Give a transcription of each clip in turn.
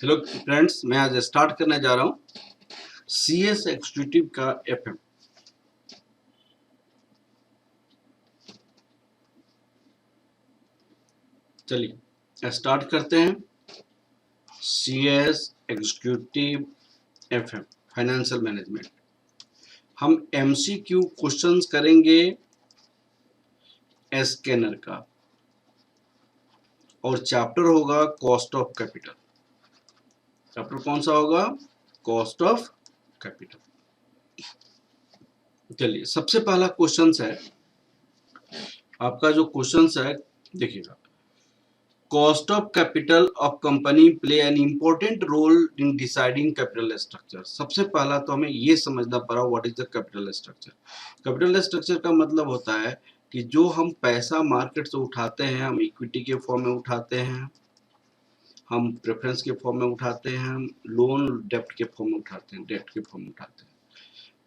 Hello friends, मैं आज start करने जा रहा हूँ सीएस एग्जीक्यूटिव का एफएम। चलिए स्टार्ट करते हैं। CS executive FM financial management. हम एमसीक्यू क्वेश्चंस करेंगे स्कैनर का और चैप्टर होगा कॉस्ट ऑफ कैपिटल। चैप्टर कौन सा होगा? Cost of capital. चलिए सबसे पहला क्वेश्चन है आपका। जो क्वेश्चन है देखिएगा, cost of capital of company play an important role in deciding capital structure. सबसे पहला तो हमें ये समझना पड़ा what is the capital structure. Capital structure का मतलब होता है कि जो हम पैसा मार्केट से उठाते हैं, हम इक्विटी के फॉर्म में उठाते हैं, हम प्रेफरेंस के फॉर्म में उठाते हैं, हम लोन डेप्ट के फॉर्म में उठाते हैं, डेप्ट के फॉर्म में उठाते हैं।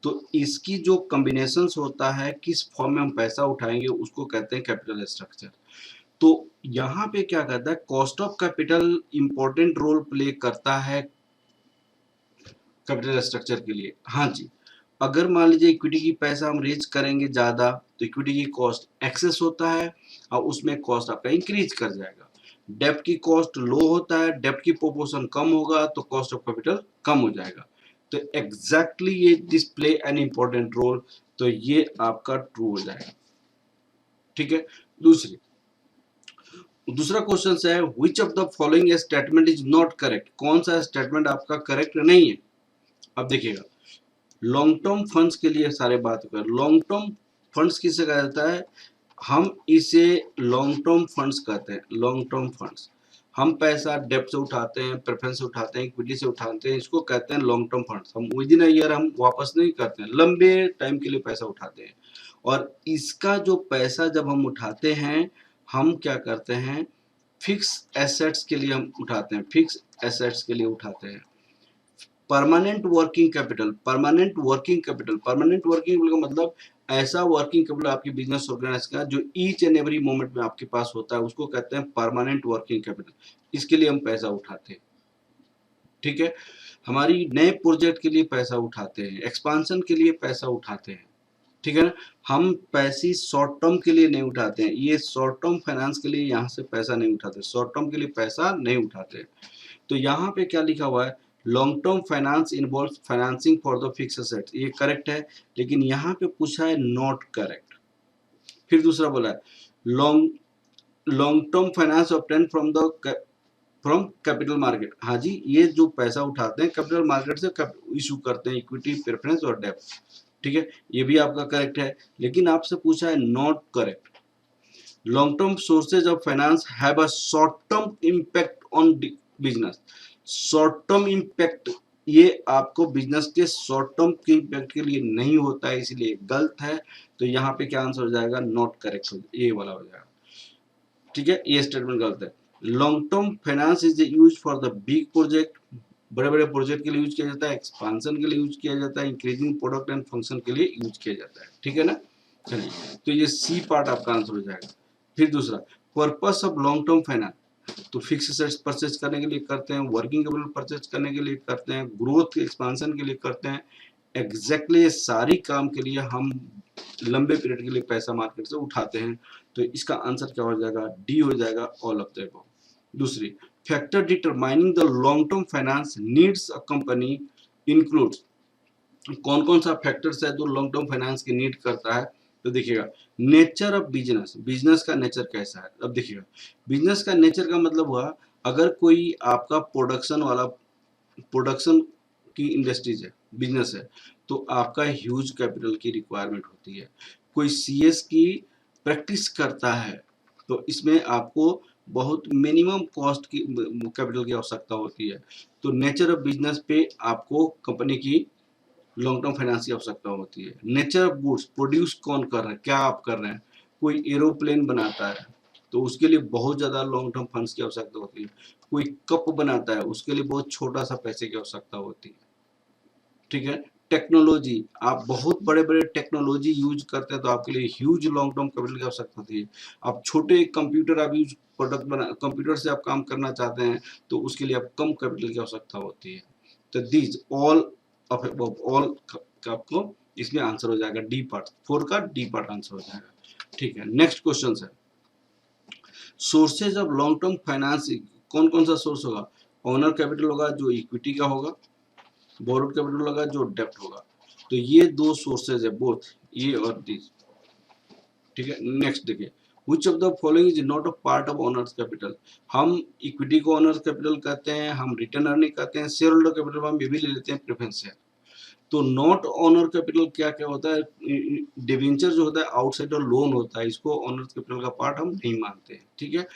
तो इसकी जो कॉम्बिनेशन होता है, किस फॉर्म में हम पैसा उठाएंगे, उसको कहते हैं कैपिटल स्ट्रक्चर। तो यहाँ पे क्या कहता है, cost of capital important role play करता है कैपिटल स्ट्रक्चर के लिए। हाँ जी, अगर मान लीजिए इक्विटी की पैसा हम रेज करेंगे ज़्यादा तो इक्विटी की कॉस्ट एक्सेस होता है और उसमें कॉस्ट आपका इंक्रीज कर जाएगा। डेप्ट की कॉस्ट लो होता है, डेप्ट की प्रोपोर्शन कम होगा तो कॉस्ट ऑफ कैपिटल कम हो जाएगा। तो एग्जैक्टली ये this play an important role, तो ये आपका ट्रू हो जाएगा। ठीक है। दूसरा क्वेश्चन है which of the following statement is not correct. कौन सा स्टेटमेंट आपका करेक्ट नहीं है? अब देखिएगा, लॉन्ग टर्म फंड्स के लिए सारे बात कर। लॉन्ग टर्म फंड्स किसे कहा जाता है? हम इसे लॉन्ग टर्म फंड्स कहते हैं। लॉन्ग टर्म फंड्स, हम पैसा डेप्ट से उठाते हैं, प्रेफरेंस से उठाते हैं, इक्विटी से उठाते हैं, इसको कहते हैं लॉन्ग टर्म फंड्स। हम विद इन अ ईयर हम वापस नहीं करते हैं, लंबे टाइम के लिए पैसा उठाते हैं। और इसका जो पैसा जब हम उठाते हैं, हम क्या करते हैं, फिक्स एसेट्स के लिए हम उठाते हैं, फिक्स एसेट्स के लिए उठाते हैं। Permanent working capital, permanent working capital, permanent working capital का मतलब ऐसा वर्किंग कैपिटल आपकी बिजनेस ऑर्गेनाइजेशन का जो ईच एंड एवरी मोमेंट में आपके पास होता है, उसको कहते हैं परमानेंट वर्किंग कैपिटल। इसके लिए हम पैसा उठाते हैं। ठीक है। हमारी नए प्रोजेक्ट के लिए पैसा उठाते हैं, एक्सपांशन के लिए पैसा उठाते हैं। ठीक है ना। हम पैसे शॉर्ट टर्म के लिए नहीं उठाते हैं, ये शॉर्ट टर्म फाइनेंस के लिए यहाँ से पैसा नहीं उठाते, शॉर्ट टर्म के लिए पैसा नहीं उठाते। तो यहाँ पे क्या लिखा हुआ है, long term finance involve financing for the fix assets, ये करेक्ट है। लेकिन यहाँ पे पूछा है नॉट करेक्ट। फिर दूसरा बोला है long long term finance obtain from capital market. हाँ जी, ये जो पैसा उठाते हैं कैपिटल मार्केट से इशू करते हैं, इक्विटी, प्रेफरेंस और डेब्ट। ठीक है, ये भी आपका करेक्ट है। लेकिन आपसे पूछा है not correct. Long term sources of finance have a short term impact on business. Short term impact ये आपको बिजनेस के शॉर्ट टर्म के इम्पैक्ट के लिए नहीं होता है, इसलिए गलत है। तो यहाँ पे क्या आंसर हो जाएगा? नॉट करेक्ट, ये वाला हो जाएगा। ठीक है, ये स्टेटमेंट गलत है। Long term finance is use for the big project, बड़े बड़े प्रोजेक्ट के लिए यूज किया जाता है, एक्सपांशन के लिए यूज किया जाता है, इंक्रीजिंग प्रोडक्ट एंड फंक्शन के लिए यूज किया जाता है। ठीक है ना। चलिए, तो ये सी पार्ट आपका आंसर हो जाएगा। फिर दूसरा, purpose of long term finance, तो फिक्स एसेट्स परचेज करने के लिए करते हैं, वर्किंग कैपिटल परचेज करने के लिए करते हैं, ग्रोथ एक्सपांशन के लिए करते हैं। एग्जैक्टली ये सारी काम के लिए हम लंबे पीरियड के लिए पैसा मार्केट से उठाते हैं। तो इसका आंसर क्या हो जाएगा? डी हो जाएगा, ऑल ऑफ द अबव। दूसरी, factor determining the long term finance needs a company includes. कौन कौन सा फैक्टर्स है जो लॉन्ग टर्म फाइनेंस की नीड करता है? तो देखिएगा, नेचर ऑफ बिजनेस, बिजनेस का नेचर कैसा है। अब देखिएगा, बिजनेस का नेचर का मतलब हुआ, अगर कोई आपका प्रोडक्शन वाला, प्रोडक्शन की इंडस्ट्रीज है, बिजनेस है, तो आपका ह्यूज कैपिटल की रिक्वायरमेंट होती है। कोई सीएस की प्रैक्टिस करता है तो इसमें आपको बहुत मिनिमम कॉस्ट की कैपिटल की आवश्यकता होती है। तो नेचर ऑफ बिजनेस पे आपको कंपनी की लॉन्ग टर्म फाइनेंस की आवश्यकता होती है। नेचर ऑफ गुड्स, प्रोड्यूस कौन कर रहा है, क्या आप कर रहे हैं। कोई एरोप्लेन बनाता है तो उसके लिए बहुत ज़्यादा लॉन्ग टर्म फंड्स की आवश्यकता होती है। कोई कप बनाता है, उसके लिए बहुत छोटा सा पैसे की आवश्यकता होती है। ठीक है, टेक्नोलॉजी, आप बहुत बड़े बड़े टेक्नोलॉजी यूज करते हैं तो आपके लिए ह्यूज लॉन्ग टर्म कैपिटल की आवश्यकता होती है। आप छोटे कंप्यूटर आप यूज प्रोडक्ट बना कंप्यूटर से आप काम करना चाहते हैं तो उसके लिए आप कम कैपिटल की आवश्यकता होती है। तो दीज ऑल ऑफ ऑल का आपको इसमें आंसर हो जाएगा डी पार्ट, 4 का डी पार्ट आंसर हो जाएगा। ठीक है, नेक्स्ट क्वेश्चन है sources of long term finance. कौन कौन सा सोर्स होगा? ओनर कैपिटल होगा जो इक्विटी का होगा, बोरोड कैपिटल होगा जो डेब्ट होगा। तो ये दो सोर्सेज है, बोथ ये और दिस। ठीक है, नेक्स्ट देखिए which of the following is not a part of owners capital। हम इक्विटी को ओनर्स कैपिटल कहते हैं, हम रिटर्न अर्निंग कहते हैं, शेयर होल्डर कैपिटल हम ये भी ले लेते हैं प्रेफरेंस शेयर। तो नॉट ओनर कैपिटल क्या क्या होता है? डिवेंचर जो होता है आउटसाइडर लोन होता है, इसको ओनर्स कैपिटल का पार्ट हम नहीं मानते हैं। ठीक है,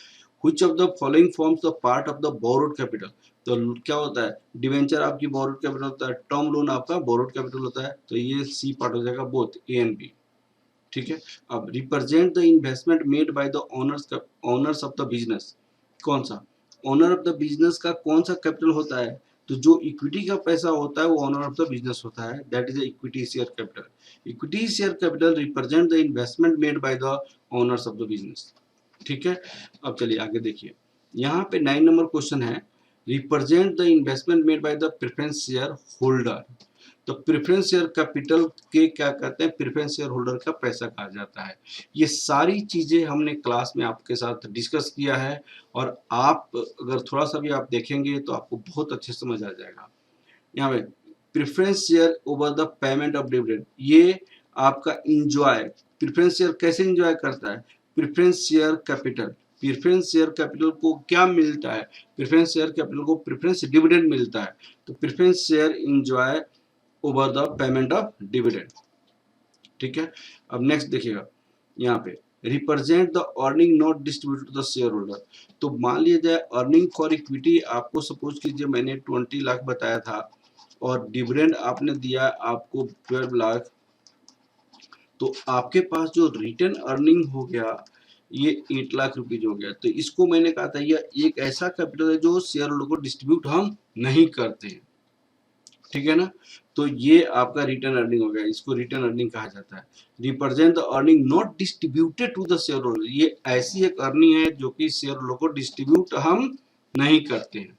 which of the following forms the part of the borrowed capital। तो क्या होता है? डिवेंचर आपकी बोरोड कैपिटल होता है, टर्म लोन आपका बोरोड कैपिटल होता है, तो ये सी पार्ट हो जाएगा, बोथ ए एंड बी। ठीक है, अब represent the investment made by the owners of the business. कौन सा ओनर ऑफ द बिजनेस का कौन सा कैपिटल होता है? तो जो इक्विटी का पैसा होता है वो ओनर ऑफ द बिजनेस होता है, that is equity share capital. Equity share capital represent the investment made by the owners of the business. ठीक है, अब चलिए आगे देखिए, यहाँ पे 9 नंबर क्वेश्चन है represent the investment made by the preference share holder. तो प्रेफरेंस शेयर कैपिटल के क्या कहते हैं? प्रेफरेंस शेयर होल्डर का पैसा कहा जाता है। ये सारी चीजें हमने क्लास में आपके साथ डिस्कस किया है और आप अगर थोड़ा सा भी आप देखेंगे तो आपको बहुत अच्छे समझ आ जाएगा। यहाँ पे preference share over the payment of dividend, ये आपका इंजॉय, प्रेफरेंस शेयर कैसे इंजॉय करता है? Preference share capital, preference share capital को क्या मिलता है? प्रेफरेंस शेयर कैपिटल को प्रेफरेंस डिविडेंड मिलता है। तो preference share enjoy over the payment of dividend. ठीक है, अब नेक्स्ट देखिएगा, यहाँ पे represent the earning not distributed to the shareholder. तो मान लिया जाए अर्निंग फॉर इक्विटी आपको सपोज कीजिए मैंने 20 लाख बताया था और डिविडेंड आपने दिया आपको 12 लाख, तो आपके पास जो रिटर्न अर्निंग हो गया ये 8 लाख रुपीज हो गया। तो इसको मैंने कहा था यह एक ऐसा कैपिटल है जो शेयर होल्डर को डिस्ट्रीब्यूट हम नहीं करते हैं। ठीक है ना, तो ये आपका रिटर्न अर्निंग हो गया, इसको रिटर्न अर्निंग कहा जाता है। Represent the earning not distributed to the shareholder, ये ऐसी एक अर्निंग है जो कि शेयर होल्डर को डिस्ट्रीब्यूट हम नहीं करते हैं।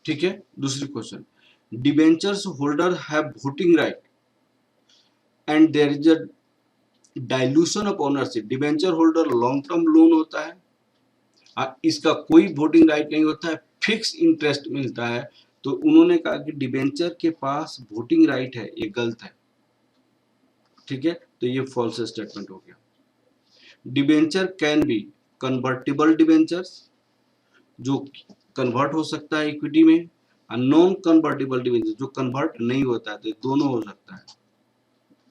ठीक है, दूसरी question, debentures holder have voting right and there is a dilution of ownership. Debenture holder long term loan होता है, इसका कोई वोटिंग राइट नहीं होता है, फिक्स इंटरेस्ट मिलता है। तो उन्होंने कहा कि डिबेंचर के पास वोटिंग राइट है, ये गलत है। ठीक है, तो ये फॉल्स स्टेटमेंट हो गया। Debenture can be convertible debentures, जो कन्वर्ट हो सकता है इक्विटी में, और नॉन कन्वर्टिबल डिबेंचर जो कन्वर्ट नहीं होता है, तो दोनों हो सकता है।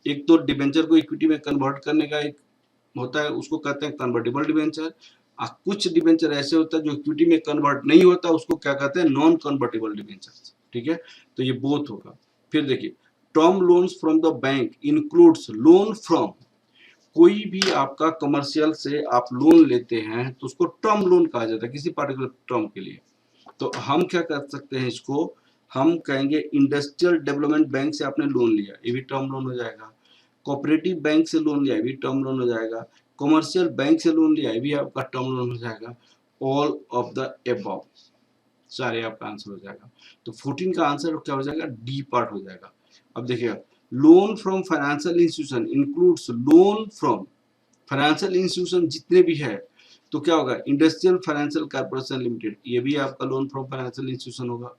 एक तो डिबेंचर को इक्विटी में कन्वर्ट करने का एक होता है, उसको कहते हैं कन्वर्टिबल डिबेंचर। कुछ डिबेंचर ऐसे होता है जो इक्विटी में कन्वर्ट नहीं होता, उसको क्या कहते हैं? Non convertible debenture. ठीक है, तो ये बोथ होगा। फिर देखिए, term loans from the bank includes loan from, कोई भी आपका कमर्शियल से आप लोन लेते हैं तो उसको टर्म लोन कहा जाता है किसी पार्टिकुलर टर्म के लिए। तो हम क्या कर सकते हैं, इसको हम कहेंगे इंडस्ट्रियल डेवलपमेंट बैंक से आपने लोन लिया, ये भी टर्म लोन हो जाएगा। कोऑपरेटिव बैंक से लोन लिया, ये भी टर्म लोन हो जाएगा। कमर्शियल बैंक से लोन लिया, ये भी आपका टर्म लोन हो जाएगा। ऑल ऑफ द अबव, सारे आपका आंसर हो जाएगा। तो 14 का आंसर क्या हो जाएगा? डी पार्ट हो जाएगा। अब देखिएगा, loan from financial institution includes loan from financial institution जितने भी है, तो क्या होगा? इंडस्ट्रियल फाइनेंशियल कॉर्पोरेशन लिमिटेड, ये भी आपका लोन फ्रॉम फाइनेंशियल इंस्टीट्यूशन होगा।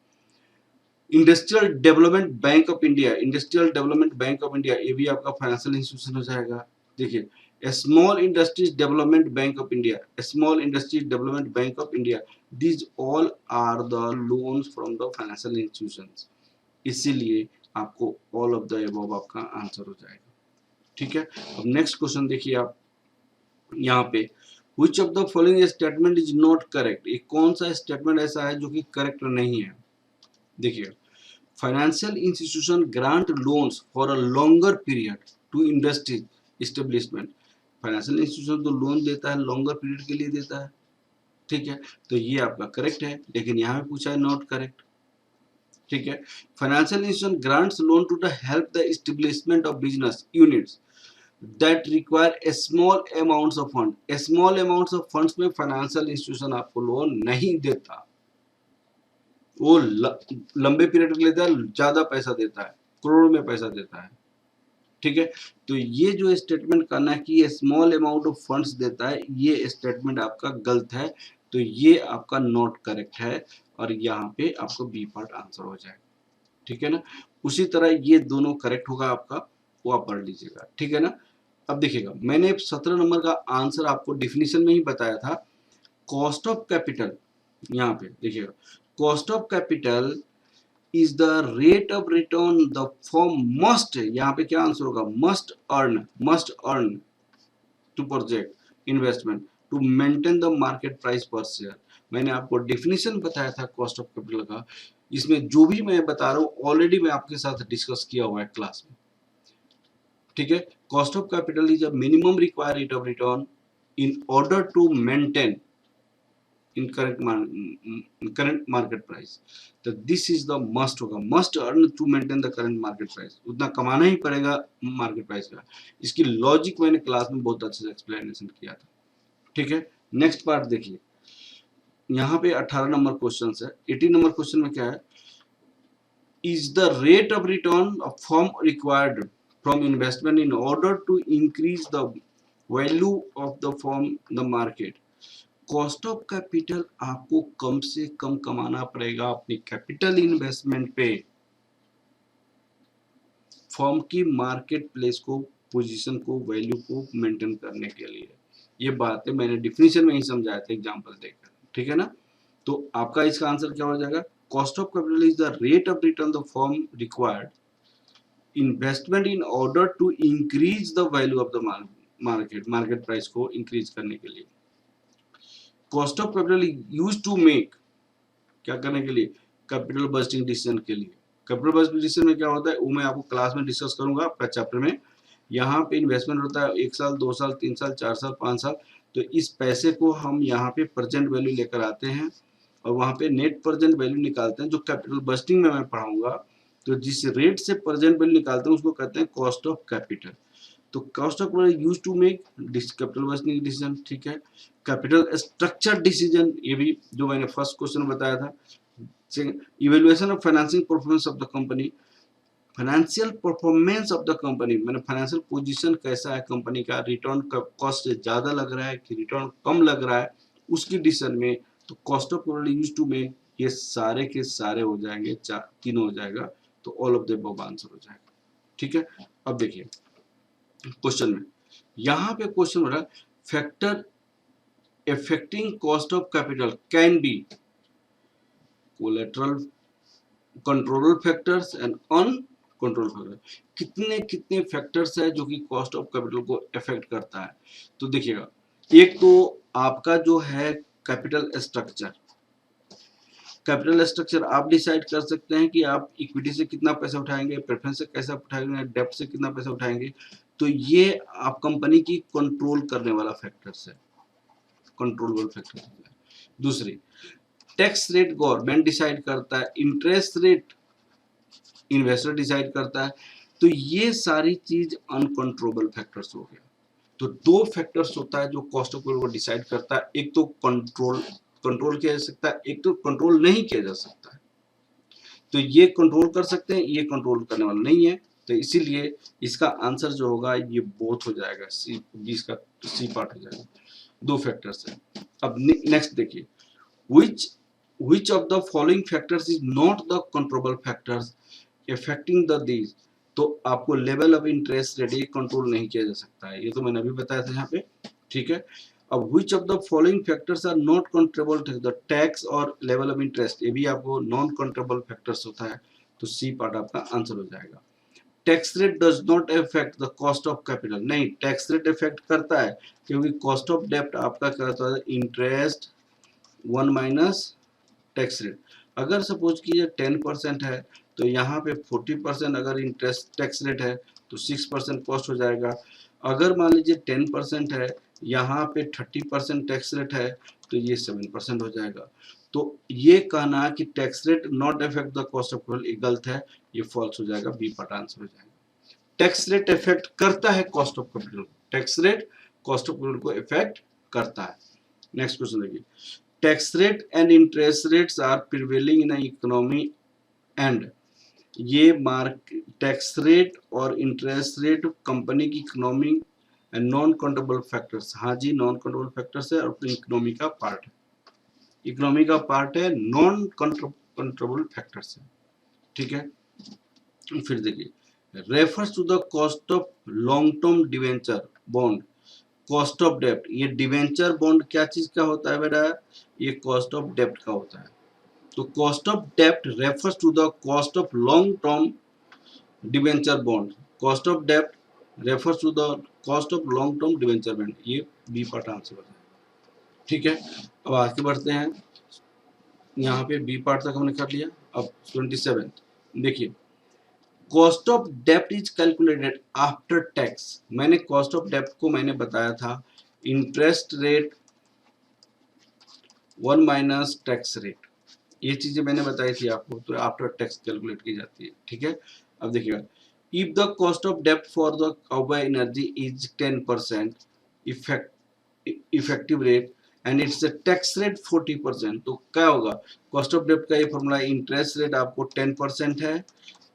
Industrial development bank of India, industrial development bank of India, ये भी आपका फाइनेंशियल इंस्टीट्यूशन हो जाएगा। देखिए, small industries development bank of India, small industries development bank of India, these all are the loans from the financial institutions। इसीलिए आपको all of the above आपका answer हो जाएगा। ठीक है, अब नेक्स्ट क्वेश्चन देखिए आप, यहाँ पे which of the following statement is not correct, ये कौन सा स्टेटमेंट ऐसा है जो कि करेक्ट नहीं है? देखिए, financial institution grant loans for a longer period to industry establishment, financial institution तो लोन देता है लॉन्गर पीरियड के लिए देता है। ठीक है, तो ये आपका करेक्ट है, लेकिन यहाँ पे पूछा है नॉट करेक्ट। ठीक है। Financial institution grants loan to the help the establishment of business units that require a small amounts of fund. Small amounts of funds में फाइनेंशियल इंस्टीट्यूशन आपको लोन नहीं देता, वो लंबे पीरियड के लिए देता है, ज्यादा पैसा देता है, करोड़ में पैसा देता है। ठीक है, तो ये जो स्टेटमेंट करना है कि ये स्मॉल अमाउंट ऑफ फंड्स देता है, ये स्टेटमेंट आपका गलत है, तो ये आपका नॉट करेक्ट है और यहाँ पे आपको बी पार्ट आंसर हो जाएगा। ठीक है ना, उसी तरह ये दोनों करेक्ट होगा आपका, वो आप पढ़ लीजिएगा। ठीक है ना। अब देखिएगा, मैंने 17 नंबर का आंसर आपको डिफिनीशन में ही बताया था। कॉस्ट ऑफ कैपिटल, यहाँ पे देखिएगा, cost of capital is the rate of return the firm must, यहाँ पे क्या आंसर होगा, must earn to project investment to maintain the market price per share। मैंने आपको डेफिनेशन बताया था कॉस्ट ऑफ कैपिटल का, इसमें जो भी मैं बता रहा हूँ ऑलरेडी मैं आपके साथ डिस्कस किया हुआ है क्लास में। ठीक है, cost of capital is a minimum required rate of return in order to maintain in current market price, तो this is the must होगा, must earn to maintain the current market price, उतना कमाना ही पड़ेगा market price का। इसकी logic मैंने class में बहुत अच्छे से एक्सप्लेनेशन किया था। ठीक है, नेक्स्ट पार्ट देखिए, यहाँ पे 18 नंबर क्वेश्चन है। 18 नंबर क्वेश्चन में क्या है, is the rate of return of firm required from investment in order to increase the value of the firm in the market। Cost of capital आपको कम से कम कमाना पड़ेगा अपनी कैपिटल इन्वेस्टमेंट पे, फर्म की मार्केट प्लेस को, पोजीशन को, value को मेंटेन करने के लिए। ये बातें मैंने डिफिनीशन में ही समझाया था एग्जांपल देकर। ठीक है ना, तो आपका इसका आंसर क्या हो जाएगा, cost of capital is the rate of return the firm required investment in order to increase the value of the market price को इंक्रीज करने के लिए। Cost of capital use to make, क्या करने के लिए, कैपिटल बस्टिंग डिसीजन के लिए। कैपिटल बस्टिंग डिसीजन में क्या होता है वो मैं आपको क्लास में डिस्कस करूंगा आपका चैप्टर में। यहाँ पे इन्वेस्टमेंट होता है 1 साल 2 साल 3 साल 4 साल 5 साल, तो इस पैसे को हम यहाँ पे प्रेजेंट वैल्यू लेकर आते हैं और वहाँ पे नेट प्रेजेंट वैल्यू निकालते हैं, जो कैपिटल बस्टिंग में मैं पढ़ाऊंगा। तो जिस रेट से प्रेजेंट वैल्यू निकालते हैं उसको कहते हैं कॉस्ट ऑफ कैपिटल। तो cost of capital use to make capital budgeting decision. ठीक है, कैपिटल स्ट्रक्चर डिसीजन, ये भी जो मैंने फर्स्ट क्वेश्चन बताया था। Evaluation of financial performance of the company, financial performance of the company मैंने फाइनेंशियल पोजीशन कैसा है कंपनी का, रिटर्न का कॉस्ट ज्यादा लग रहा है कि रिटर्न कम लग रहा है, उसकी डिसीजन में तो cost of capital use to make, ये सारे के सारे हो जाएंगे, तीनों हो जाएगा, तो all of the above answer हो जाएगा। ठीक है, अब देखिए क्वेश्चन में, यहाँ पे क्वेश्चन हो रहा है factor affecting cost of capital can be collateral, controllable factors and uncontrollable factors। कितने कितने फैक्टर्स है जो कि कॉस्ट ऑफ कैपिटल को अफेक्ट करता है। तो देखिएगा, एक तो आपका जो है कैपिटल स्ट्रक्चर, कैपिटल स्ट्रक्चर आप डिसाइड कर सकते हैं कि आप इक्विटी से कितना पैसा उठाएंगे, प्रेफरेंस से कैसा उठाएंगे, डेब्ट से कितना पैसा उठाएंगे, तो ये आप कंपनी की कंट्रोल करने वाला फैक्टर्स है, कंट्रोलेबल फैक्टर है। दूसरी, टैक्स रेट गवर्नमेंट डिसाइड करता है, इंटरेस्ट रेट इन्वेस्टर डिसाइड करता है, तो ये सारी चीज अनकंट्रोलेबल फैक्टर्स हो गया। तो दो फैक्टर्स होता है जो कॉस्ट ऑफ कैपिटल को डिसाइड करता है, एक तो कंट्रोल किया जा सकता है, एक तो कंट्रोल नहीं किया जा सकता है। तो ये कंट्रोल कर सकते हैं, ये कंट्रोल करने वाला नहीं है, तो इसीलिए इसका आंसर जो होगा ये बोथ हो जाएगा, सी, इसका सी पार्ट हो जाएगा। दो फैक्टर्स है। अब नेक्स्ट देखिए, which of the following factors is not the controllable factors affecting the these। तो आपको लेवल ऑफ इंटरेस्ट रेट ये कंट्रोल नहीं किया जा सकता है, ये तो मैंने अभी बताया था यहाँ पे। ठीक है, अब which of the following factors are not controllable, the tax और लेवल ऑफ इंटरेस्ट, ये भी आपको नॉन कंट्रोलेबल फैक्टर्स होता है, तो सी पार्ट आपका आंसर हो जाएगा। Tax rate does not affect the cost of capital, नहीं, टैक्स रेट अफेक्ट करता है, क्योंकि कॉस्ट ऑफ डेब्ट आपका क्या होता है, इंटरेस्ट 1 माइनस टैक्स रेट। अगर सपोज कीजिए 10% है तो यहाँ पे 40% अगर इंटरेस्ट टैक्स रेट है तो 6% कॉस्ट हो जाएगा। अगर मान लीजिए 10% है, यहाँ पे 30% टैक्स रेट है तो ये 7% हो जाएगा। तो ये कहना कि tax rate not affect the cost of capital, ये गलत है, ये फॉल्स हो जाएगा, बी पार्ट आंसर हो जाएगा। टैक्स रेट इफेक्ट करता है cost of capital, tax rate cost of capital को इफेक्ट करता है। नेक्स्ट क्वेश्चन देखिए, tax rate and interest rates are prevailing in economy and, ये मार्क टैक्स रेट और इंटरेस्ट रेट कंपनी की economy and non countable factors, हाँ जी non countable factors है और अपनी इकोनॉमी का पार्ट है, इकोनॉमी का पार्ट है, नॉन काउंटेबल फैक्टर्स है, ठीक है। फिर देखिए, refers to the cost of long term debenture bond, cost of डेप्ट, ये डिवेंचर बॉन्ड क्या चीज का होता है बेटा, ये कॉस्ट ऑफ डेप्ट का होता है। तो कॉस्ट ऑफ डेप्ट refers to the cost of long term debenture bond, cost of डेप्ट refers to the cost of long term debenture bond, ये बी पार्ट आंसर है, ठीक है। अब आगे बढ़ते हैं, यहाँ पे बी पार्ट तक हमने कर लिया। अब 27 देखिए, कॉस्ट ऑफ डेप्ट इज कैलकुलेटेड आफ्टर टैक्स, मैंने कॉस्ट ऑफ डेप्ट को मैंने बताया था interest rate 1 minus tax rate, ये चीजें मैंने बताई थी आपको, तो आफ्टर टैक्स कैलकुलेट की जाती है, ठीक है। अब देखिएगा, इफ द कॉस्ट ऑफ डेप्ट for the away energy is 10% effective rate and it's a tax rate 40%, तो क्या होगा, कॉस्ट ऑफ डेप्ट का ये फॉर्मूला, इंटरेस्ट रेट आपको 10% है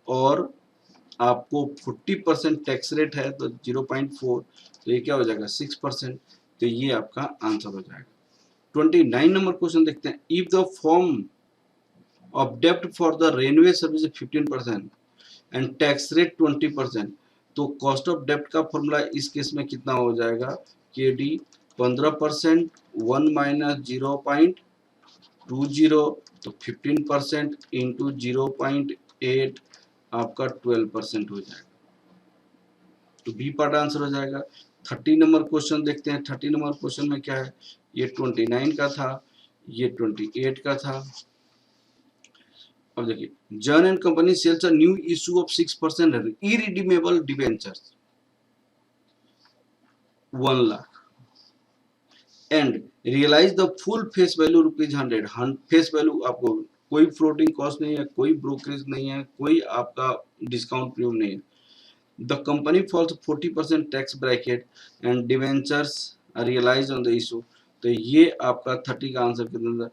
और आपको 40% टैक्स रेट है, तो 0.4, तो ये क्या हो जाएगा 6%, तो ये आपका आंसर हो जाएगा। 29 नंबर क्वेश्चन देखते हैं, इफ द फॉर्म ऑफ डेप्ट for the railway service 15% and tax rate 20%, तो कॉस्ट ऑफ डेप्ट का फॉर्मूला इस केस में कितना हो जाएगा, के डी 15%, 1 माइनस 0.20, तो 15% इंटू 0.8 आपका 12% हो जाएगा, तो बी पार्ट आंसर हो जाएगा। 30 नंबर क्वेश्चन देखते हैं, 30 नंबर क्वेश्चन में क्या है, ये 29 का था, ये 28 का था। अब देखिए, Jern and company sells a new issue of 6% irredeemable debentures 1 lakh and realize the full face value ₹100, face value आपको कोई फ्लोटिंग कॉस्ट नहीं है, कोई ब्रोकरेज नहीं है, कोई आपका डिस्काउंट प्रीमियम नहीं है, the company falls 40% tax bracket and debentures are realized on the issue, तो ये आपका 30 का आंसर कितना था,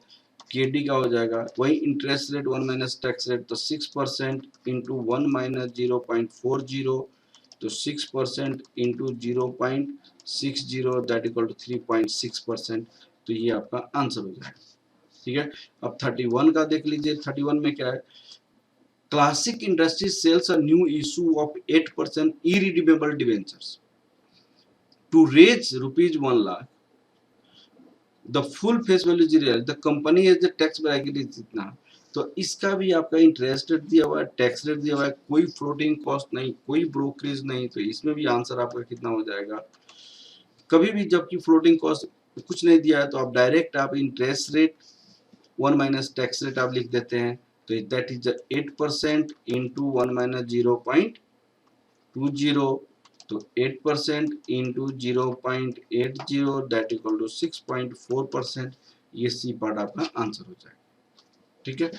केडी का हो जाएगा। वही interest rate 1 minus tax rate, तो 6% इंटू 1 माइनस 0.40, तो 6% इंटू 0.60 दैट इक्वल टू 3.6%, तो ये आपका आंसर हो जाएगा, ठीक है। अब 31 का देख लीजिए, 31 में क्या है, Classic Industries sells a new issue of 8% irredeemable debentures to raise ₹1 lakh. The full face value is real. The company has the tax bracket is इतना, तो इसका भी आपका इंटरेस्ट रेट दिया हुआ है, टैक्स रेट दिया हुआ है, कोई फ्लोटिंग कॉस्ट नहीं, कोई ब्रोकरेज नहीं, तो इसमें भी आंसर आपका कितना हो जाएगा। कभी भी जबकि फ्लोटिंग कॉस्ट कुछ नहीं दिया है, तो आप डायरेक्ट आप interest rate 1 minus tax rate आप लिख देते हैं, तो दैट इज 8% इंटू 1 माइनस 0.20, तो 8% इंटू 0.80 दैट इक्वल टू 6.4%, ये सी पार्ट आपका आंसर हो जाएगा, ठीक है।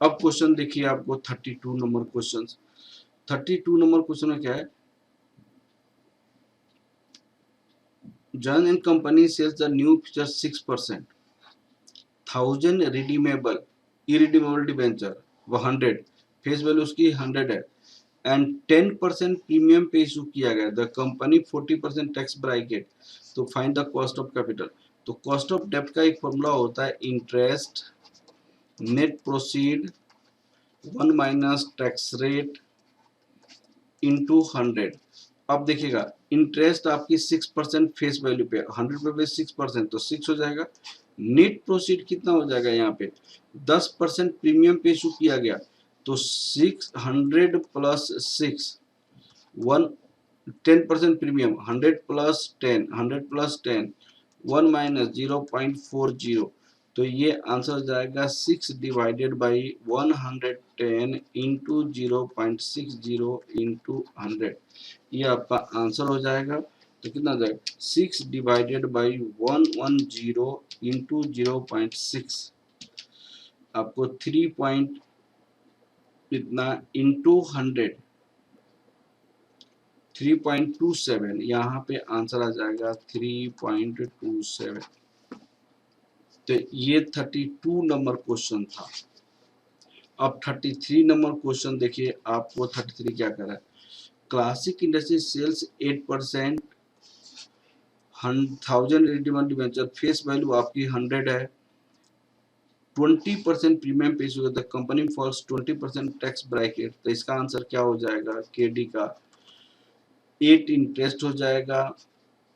अब क्वेश्चन देखिए आपको 32 नंबर क्वेश्चन, 32 नंबर क्वेश्चन में क्या है, Jern and company sells the new feature 6%, 1000 redeemable irredeemable debenture, वो 100 फेस वैल्यू उसकी 100 है एंड 10% प्रीमियम पे इशू किया गया, द कंपनी 40% टैक्स ब्रैकेट, तो find the cost of capital. तो कॉस्ट ऑफ डेप्ट का एक फॉर्मूला होता है interest net proceed 1 minus tax rate into 100। अब देखिएगा, इंटरेस्ट आपकी 6% फेस वैल्यू पे, 100 पे 6%, तो 6 हो जाएगा। नेट प्रोसीड कितना हो जाएगा, यहाँ पे 10% प्रीमियम पे इशू किया गया, तो 600 plus 6 1 10% premium, 100 plus 10 100 plus 10 1 minus 0.40, तो ये आंसर हो जाएगा 6 डिवाइडेड बाई 110 इंटू 0.60 इंटू 100, ये आपका आंसर हो जाएगा। तो कितना हो जाएगा 6 डिवाइडेड बाई 110 इंटू 0.6 आपको 3 पॉइंट इतना इंटू 100 3.27 यहाँ पे आंसर आ जाएगा 3.27। तो ये 32 नंबर क्वेश्चन था। अब 33 नंबर क्वेश्चन देखिए, आपको 33 क्या कर रहा है, classic industry sells 8% 1000 redeemable debenture, face value आपकी 100 है, 20% प्रीमियम पे हुआ, the company falls 20% tax bracket. तो इसका आंसर क्या हो जाएगा, के डी का 8 इंटरेस्ट हो जाएगा,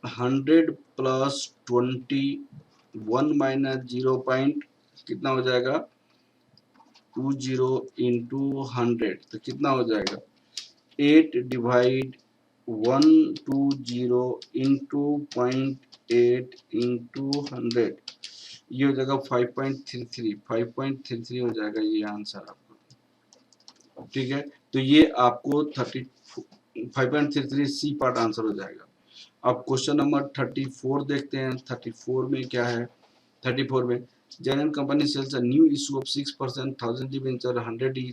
100 प्लस 20 1 माइनस 0 पॉइंट कितना हो जाएगा 20 इंटू 100 तो कितना हो जाएगा 8 डिवाइड 120 इंटू 0.8 इंटू 100 ये हो जाएगा 5.33 हो जाएगा ये आंसर आपका। ठीक है, तो ये आपको 5.33 सी पार्ट आंसर हो जाएगा। अब क्वेश्चन नंबर 34 देखते हैं। 34 में क्या है, 34 में general company sells a new issue of 6% 1000 debenture 100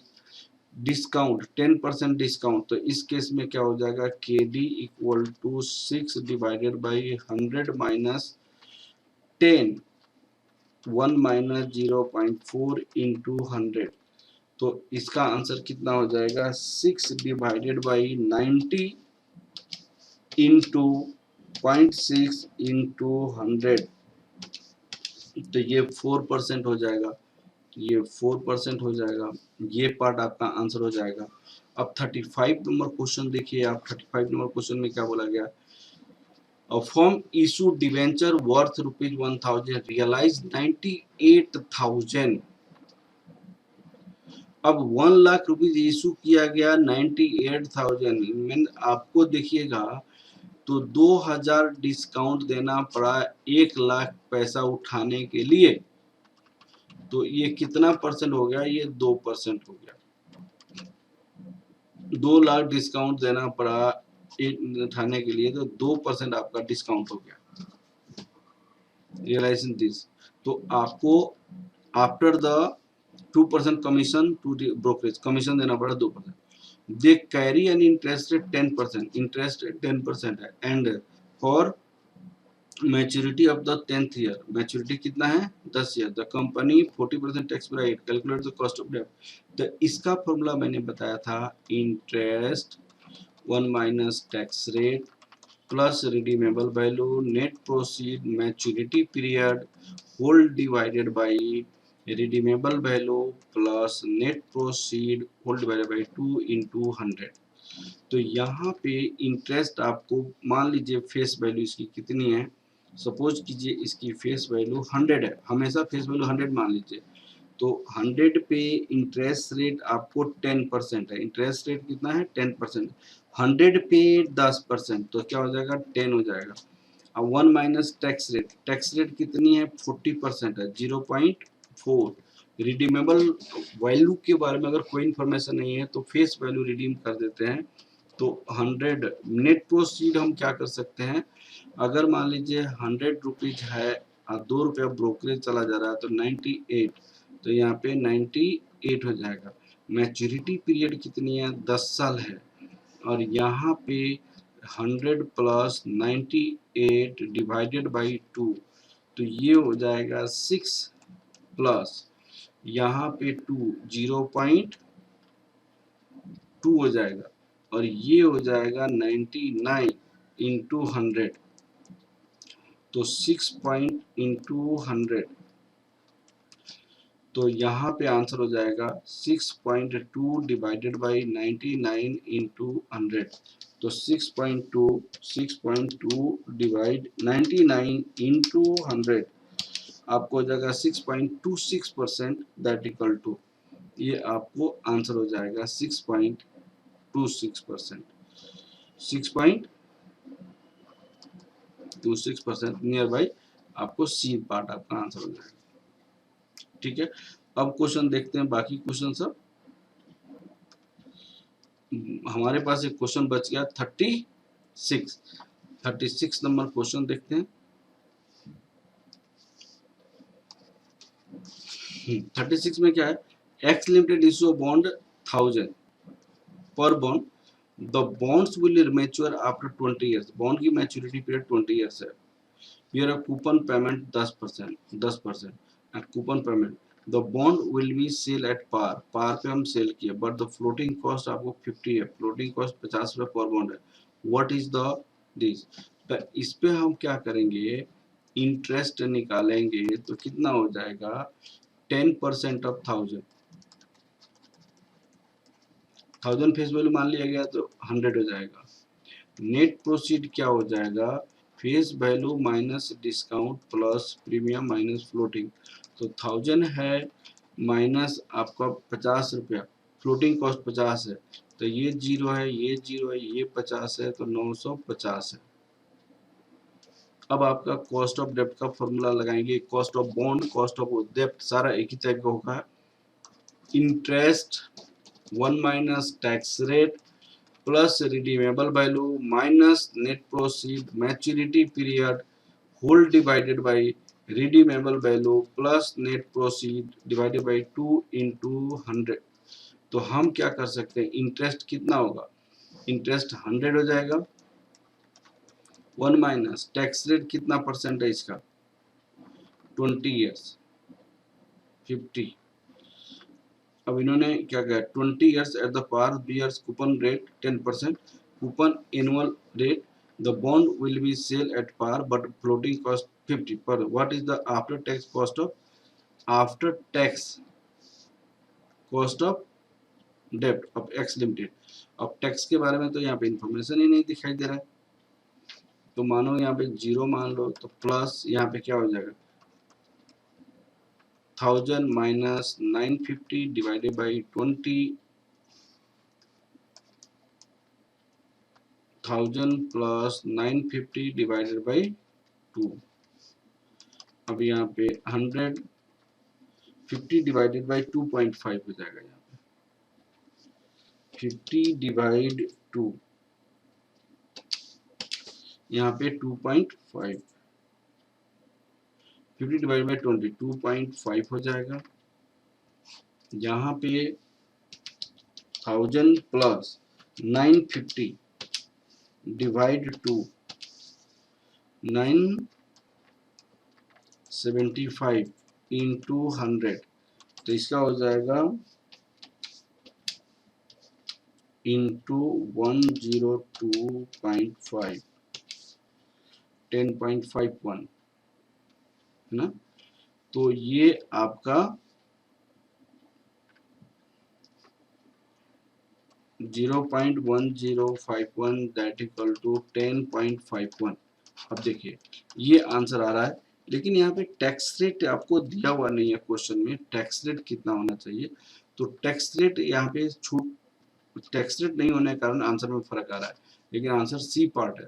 discount 10% discount. तो इस केस में क्या हो जाएगा K D equal to 6 divided by 100 minus 10 1 minus 0.4 into 100। तो इसका आंसर कितना हो जाएगा 6 डिवाइडेड बाई 90 इंटू 0.6 इंटू 100। तो ये 4% हो जाएगा, ये 4% हो जाएगा, ये पार्ट आपका आंसर हो जाएगा। अब 35 नंबर क्वेश्चन देखिए आप। 35 नंबर क्वेश्चन में क्या बोला गया, A firm issued debenture worth ₹1000 realized 98,000। अब 1 लाख रुपीज इशू किया गया 98,000 मीन आपको देखिएगा तो 2000 डिस्काउंट देना पड़ा 1 लाख पैसा उठाने के लिए। तो ये कितना परसेंट हो गया, ये 2% हो गया। 2 लाख डिस्काउंट देना पड़ा उठाने के लिए तो 2% आपका डिस्काउंट हो गया, रियलाइजेशन दिस। तो आपको after the 2% commission to brokerage commission देना पड़ा 2%। They carry an interest rate 10%, interest rate 10% है, and for maturity of the 10th year, maturity कितना है 10 year, the company 40% tax bracket, calculate the cost of debt. तो इसका formula मैंने बताया था, interest 1 minus tax rate plus redeemable value net proceed maturity period whole divided by redeemable value plus net proceed whole divided by 2 into 100। तो यहाँ पे interest आपको मान लीजिए फेस वैल्यू इसकी कितनी है, सपोज कीजिए इसकी फेस वैल्यू 100 है, हमेशा फेस वैल्यू 100 मान लीजिए। तो 100 पे इंटरेस्ट रेट आपको 10% है, इंटरेस्ट रेट कितना है 10%, 100 पे 10% तो क्या हो जाएगा 10 हो जाएगा। अब 1 minus tax rate, tax rate कितनी है 40% है 0.4। रिडीमेबल वैल्यू के बारे में अगर कोई इन्फॉर्मेशन नहीं है तो फेस वैल्यू रिडीम कर देते हैं। तो 100 नेट प्रोसीड हम क्या कर सकते हैं, अगर मान लीजिए 100 रुपीज है और 2 रुपया ब्रोकरेज चला जा रहा है तो 98, तो यहाँ पे 98 हो जाएगा। मैच्योरिटी पीरियड कितनी है 10 साल है, और यहाँ पे 100 प्लस 98 डिवाइडेड बाई 2 तो ये हो जाएगा 6 प्लस यहाँ पे 2 0.2 हो जाएगा, और ये हो जाएगा 99 इंटू 100 तो 6 पॉइंट इंटू 100। तो यहाँ पे आंसर हो जाएगा 6.2 डिवाइडेड बाई 99 इंटू 100। तो 6.2 डिवाइड 99 इंटू 100 आपको हो जाएगा 6.26%, दैट इक्वल टू ये आपको आंसर हो जाएगा 6.26%, 6.26% नियर बाई आपको सी पार्ट आपका आंसर हो जाएगा। ठीक है, अब क्वेश्चन देखते हैं बाकी क्वेश्चन सब। हमारे पास एक क्वेश्चन बच गया 36। 36 नंबर क्वेश्चन देखते हैं। 36 में क्या है, x limited issue bond 1000 per bond, the bonds will mature after 20 years, bond की मैच्योरिटी पीरियड 20 ईयर्स है। Here a coupon payment 10% and coupon payment, the bond will be sell at par, par पे हम cell किए, but the floating cost आपको 50 है, floating cost 50 रुपये पर bond है। व्हाट इज द दिस, तो इस पे हम क्या करेंगे, इंटरेस्ट निकालेंगे तो कितना हो जाएगा, 10% ऑफ 1000 फेस वैल्यू मान लिया गया तो 100 हो जाएगा। नेट प्रोसीड क्या हो जाएगा, face value minus discount plus premium minus floating, तो 1000 है माइनस आपका 50 रुपया, फ्लोटिंग कॉस्ट 50 है, तो ये 0 है, ये 0 है, ये 50 है, तो 950 है। अब आपका कॉस्ट ऑफ डेप्ट का फॉर्मूला लगाएंगे, cost of bond, cost of डेप्ट सारा एक ही टाइप का होगा, interest 1 minus tax rate plus redeemable value minus net proceed maturity period whole divided by redeemable value plus net proceed divided by 2 into 100। तो हम क्या कर सकते हैं, इंटरेस्ट कितना होगा, इंटरेस्ट 100 हो जाएगा, 1 माइनस टैक्स रेट कितना परसेंट है इसका, 20 ईयर्स 50। अब इन्होंने क्या कहा, 20 years at the par bears coupon rate 10%, coupon annual rate, the bond will be sell at par but floating cost 50 per, what is the after tax cost of, after tax cost of डेब्ट of X limited. अब tax के बारे में तो यहाँ पे information ही नहीं दिखाई दे रहा है, तो मानो यहाँ पे 0 मान लो, तो प्लस यहाँ पे क्या हो जाएगा, 1000 minus 950 divided by 20, 1000 plus 950 divided by 2। अब यहाँ पे 100 50 डिवाइडेड बाई 2.5 हो जाएगा, यहाँ पे 50 डिवाइड 2, यहाँ पे 2.5, 50 डिवाइड बाई 20 2.5 हो जाएगा। यहाँ पे 1000 प्लस 950 डिवाइड 2 975 इंटू 100, तो इसका हो जाएगा इंटू 102.5 10.51 है ना, तो ये आपका 0.1051 दैट इक्वल टू 10.51। अब देखिए ये आंसर आ रहा है, लेकिन यहाँ पे टैक्स रेट आपको दिया हुआ नहीं है क्वेश्चन में, टैक्स रेट कितना होना चाहिए, तो टैक्स रेट यहाँ पे छूट, टैक्स रेट नहीं होने के कारण आंसर में फर्क आ रहा है, लेकिन आंसर सी पार्ट है,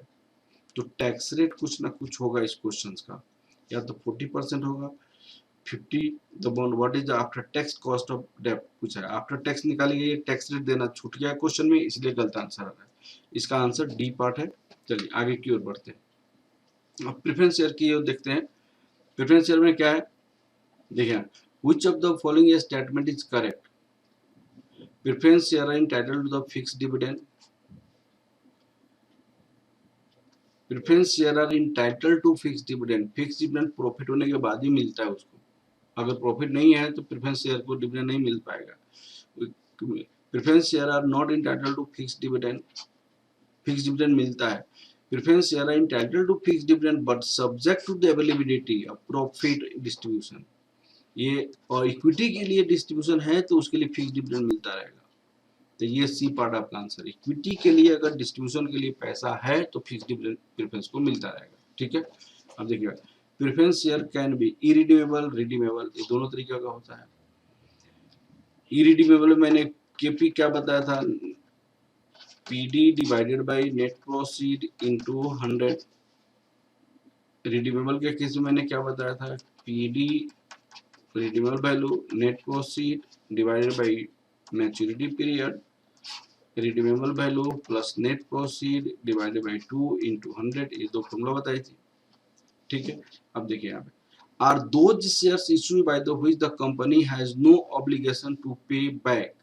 तो टैक्स रेट कुछ ना कुछ होगा इस क्वेश्चन का, या तो 40% होगा, 50 the bond, what is the after tax cost of डेब्ट पूछा है, आफ्टर टैक्स निकालिए, टैक्स रेट देना छूट गया क्वेश्चन में, इसलिए गलत आंसर आ रहा है, इसका आंसर डी पार्ट है। चलिए आगे की ओर बढ़ते हैं, अब प्रेफरेंस शेयर की ओर देखते हैं। प्रेफरेंस शेयर में क्या है, देखिए which of the following statement is correct, preference share are entitled to the fixed dividend, preference share are entitled to fixed dividend, fixed dividend profit होने के बाद ही मिलता है उसको, अगर प्रॉफिट नहीं है तो प्रेफरेंस शेयर को डिविडेंड नहीं मिल पाएगा। Preference share are not entitled to fixed dividend, fixed dividend मिलता है, preference share are entitled to fixed dividend but subject to the availability of profit distribution, ये और इक्विटी के लिए डिस्ट्रीब्यूशन है तो उसके लिए फिक्स्ड डिविडेंड मिलता रहेगा, तो ये सी पार्ट आपका आंसर, इक्विटी के लिए अगर डिस्ट्रीब्यूशन के लिए पैसा है तो फिक्स्ड डिविडेंड प्रेफरेंस को मिलता रहेगा, ठीक है। अब देखिए preference share can be irredeemable redeemable, ये दोनों तरीके का होता है। इरिडीमेबल मैंने केपी क्या बताया था, PD divided by net proceed into 100, redeemable के केस में मैंने क्या बताया था, PD redeemable value net proceed divided by maturity period redeemable value plus net proceed divided by 2 into 100, ये दो फॉर्मूला बताई थी, ठीक है। अब देखिए यहाँ पे are those shares issue by the which the company has no obligation to pay back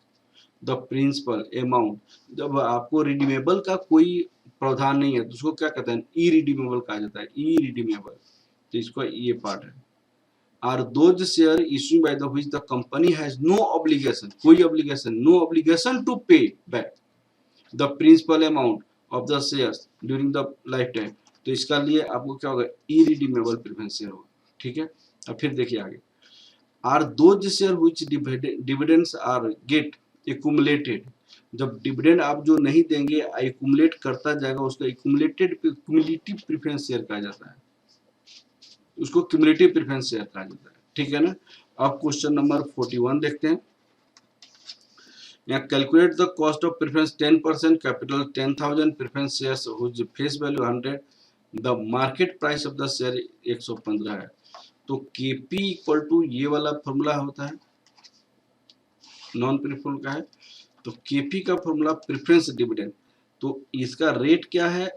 the principal amount. जब आपको रिडीमेबल का कोई प्रावधान नहीं है तो उसको क्या कहते हैं, ई रिडीमेबल कहा जाता है, ई रिडीमेबल। तो इसका ये पार्ट है, are those share issue by the which the company has no obligation, कोई obligation, no obligation to pay back the principal amount of the shares during the lifetime. तो इसका लिए आपको क्या होगा, इरिडीमेबल प्रेफरेंस शेयर होगा, ठीक है। अब फिर देखिए आगे, are those share which dividends are get accumulated. जब डिविडेंड आप जो नहीं देंगे एक्युमुलेट करता जाएगा, उसको एक्युमुलेटेड क्यूमुलेटिव प्रेफरेंस शेयर कहा जाता है, उसको क्यूमुलेटिव प्रेफरेंस शेयर कहा जाता है, ठीक है ना। अब क्वेश्चन नंबर 41 देखते हैं। यहाँ calculate the cost of preference 10%, capital 10,000, preference shares whose face value 100, the market price of the share 115 है। तो केपी इक्वल टू ये वाला फॉर्मूला होता है, नॉन प्रीफुल का है। तो केपी का फॉर्मूला प्रेफरेंस डिविडेंड, तो इसका रेट क्या है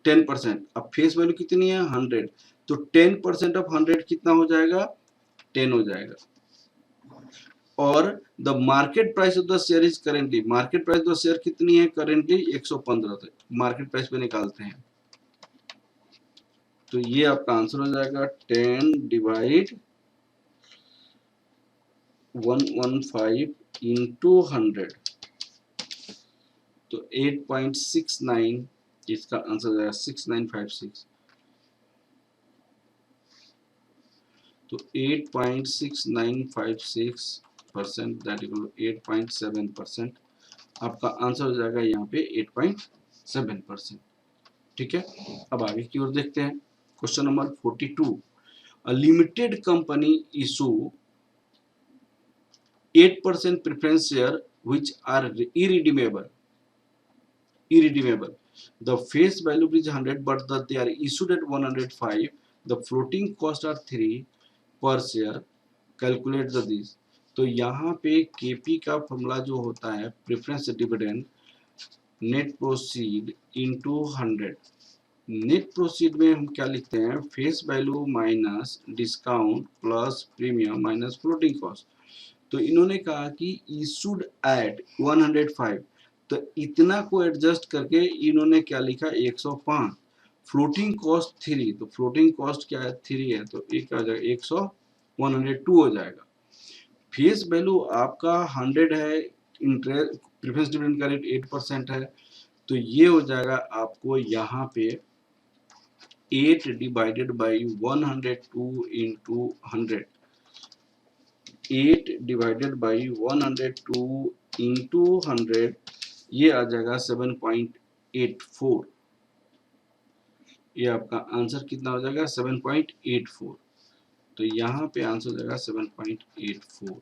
10%, अब फेस वैल्यू कितनी है 100, तो 10% ऑफ 100 कितना हो जाएगा 10 हो जाएगा। और the market price of the share is currently, market price of the share कितनी है करेंटली 115, तो मार्केट प्राइस पे निकालते हैं, तो ये आपका आंसर हो जाएगा 10 डिवाइड 115 इंटू 100, तो 8.69, इसका आंसर हो जाएगा 6956। तो 8.6956% दैट इक्वल 8.7%, आपका आंसर हो जाएगा यहाँ पे 8.7%, ठीक है। अब आगे की ओर देखते हैं, question number 42, a limited company issue 8% preference share which are irredeemable. The face value is 100 but they are issued at 105, the floating cost are 3 per share, calculate the this. तो यहाँ पे केपी का फॉर्मूला जो होता है preference dividend net proceed into 100। Net proceed में हम क्या लिखते हैं, face value minus discount plus premium minus floating cost. तो इन्होंने कहा कि इशूड एट 105, तो इतना को एडजस्ट करके इन्होंने क्या लिखा 105, फ्लोटिंग कॉस्ट 3, तो फ्लोटिंग कॉस्ट क्या है 3 है, तो एक आ जाएगा 102 हो जाएगा। फेस वैल्यू आपका 100 है, इंटरेस्ट प्रेफरेंस डिविडेंड का रेट 8% है, तो ये हो जाएगा आपको यहाँ पे 8 divided by 102 into 100, 8 divided by 102 into 100, ये आ जाएगा 7.84, ये आपका आंसर कितना हो जाएगा 7.84, तो यहाँ पे आंसर हो जाएगा 7.84,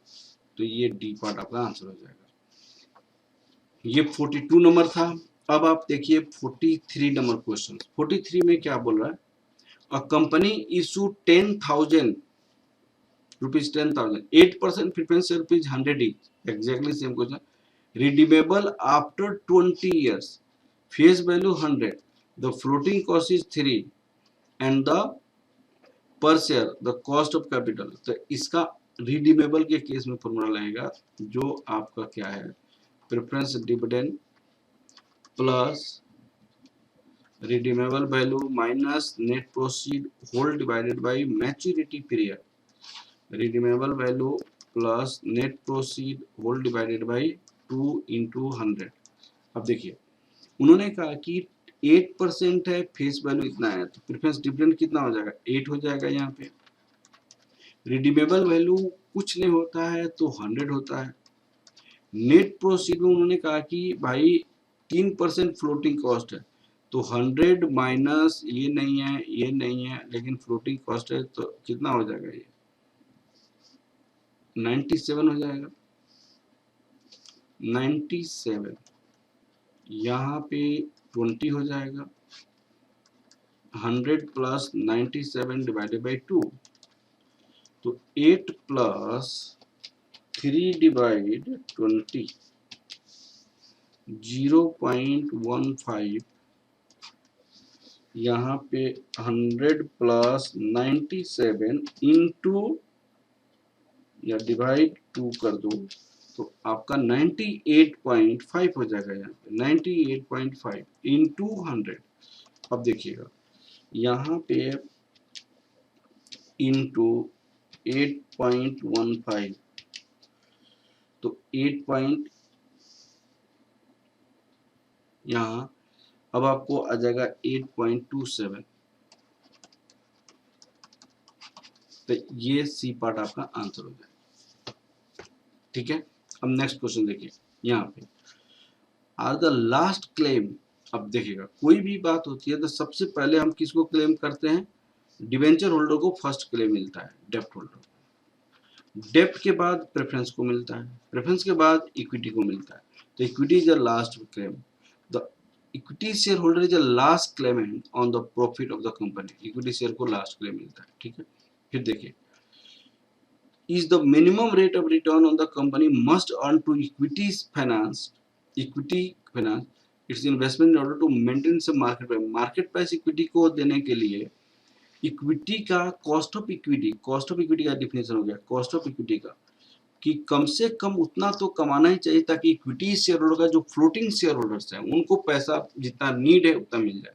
तो ये डी पार्ट आपका आंसर हो जाएगा। ये 42 नंबर था। अब आप देखिए 43 नंबर क्वेश्चन, 43 में क्या बोल रहा है, a company issue 10,000 rupees 10,000, 8% preference share rupees 100 each, exactly same question, redeemable after 20 years, face value 100, the floating cost is 3 and the per share the cost of capital। तो इसका रिडीमेबल के case में formula लगेगा जो आपका क्या है, preference dividend plus redeemable value minus net proceed whole divided by maturity period, redeemable value plus net proceed whole divided by 2 into 100। अब देखिए उन्होंने कहा कि 8% है, फेस वैल्यू इतना है, तो प्रेफरेंस डिविडेंड कितना हो जाएगा 8 हो जाएगा यहाँ पे। रिडीमेबल वैल्यू कुछ नहीं होता है तो 100 होता है। नेट प्रोसीड में उन्होंने कहा कि भाई 3% फ्लोटिंग कॉस्ट है, तो 100 माइनस ये नहीं है ये नहीं है, लेकिन फ्लोटिंग कॉस्ट है, तो कितना हो जाएगा ये 97 हो जाएगा, 97, यहाँ पे 20 हो जाएगा, 100 प्लस 97 डिवाइडेड बाई 2, तो 8 प्लस 3 डिवाइड 20, 0.15 यहाँ पे 100 प्लस 97 इंटू या डिवाइड 2 कर दो तो आपका 98.5 हो जाएगा। यहाँ पे 98.5 इंटू 100। अब देखिएगा यहाँ पे इंटू 8.15 तो 8 पॉइंट यहाँ अब आपको आ जाएगा 8.27। तो ये सी पार्ट आपका आंसर हो जाएगा। ठीक है, अब नेक्स्ट क्वेश्चन देखिए यहाँ पे आर द लास्ट क्लेम। अब देखिएगा कोई भी बात होती है तो सबसे पहले हम किसको क्लेम करते हैं, डिवेंचर होल्डर को फर्स्ट क्लेम मिलता है, डेप्ट होल्डर। डेप्ट के बाद प्रेफरेंस को मिलता है, प्रेफरेंस के बाद इक्विटी को मिलता है। तो equity is the last claim. The equity share holder is the last Clement on the profit of the company. Equity share को लास्ट क्लेम मिलता है। ठीक है, फिर देखिए is the minimum rate of return on the company must earn to equity finance its investment in order to maintain some market price equity को देने के लिए इक्विटी का कॉस्ट ऑफ इक्विटी का डिफिनेशन हो गया कॉस्ट ऑफ इक्विटी का कि कम से कम उतना तो कमाना ही चाहिए ताकि इक्विटी शेयर होल्डर का जो फ्लोटिंग शेयर होल्डर्स हैं उनको पैसा जितना नीड है उतना मिल जाए,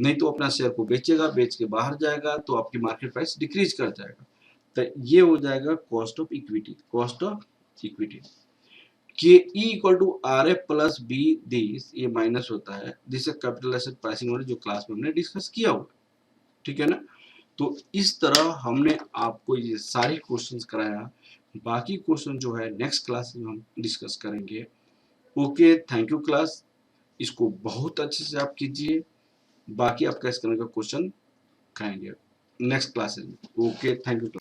नहीं तो अपना शेयर को बेचेगा, बेच के बाहर जाएगा तो आपकी मार्केट प्राइस डिक्रीज कर जाएगा। तो ये हो जाएगा cost of equity K E equal to R F plus B this, ये माइनस होता है this capital asset pricing model जो क्लास में हमने डिस्कस किया हुआ। ठीक है ना, तो इस तरह हमने आपको ये सारी क्वेश्चंस कराया। बाकी क्वेश्चन जो है नेक्स्ट क्लास में हम डिस्कस करेंगे। ओके, थैंक यू क्लास, इसको बहुत अच्छे से आप कीजिए। बाकी आपका इस तरह का क्वेश्चन खाएंगे नेक्स्ट क्लासेस में। Okay, thank you.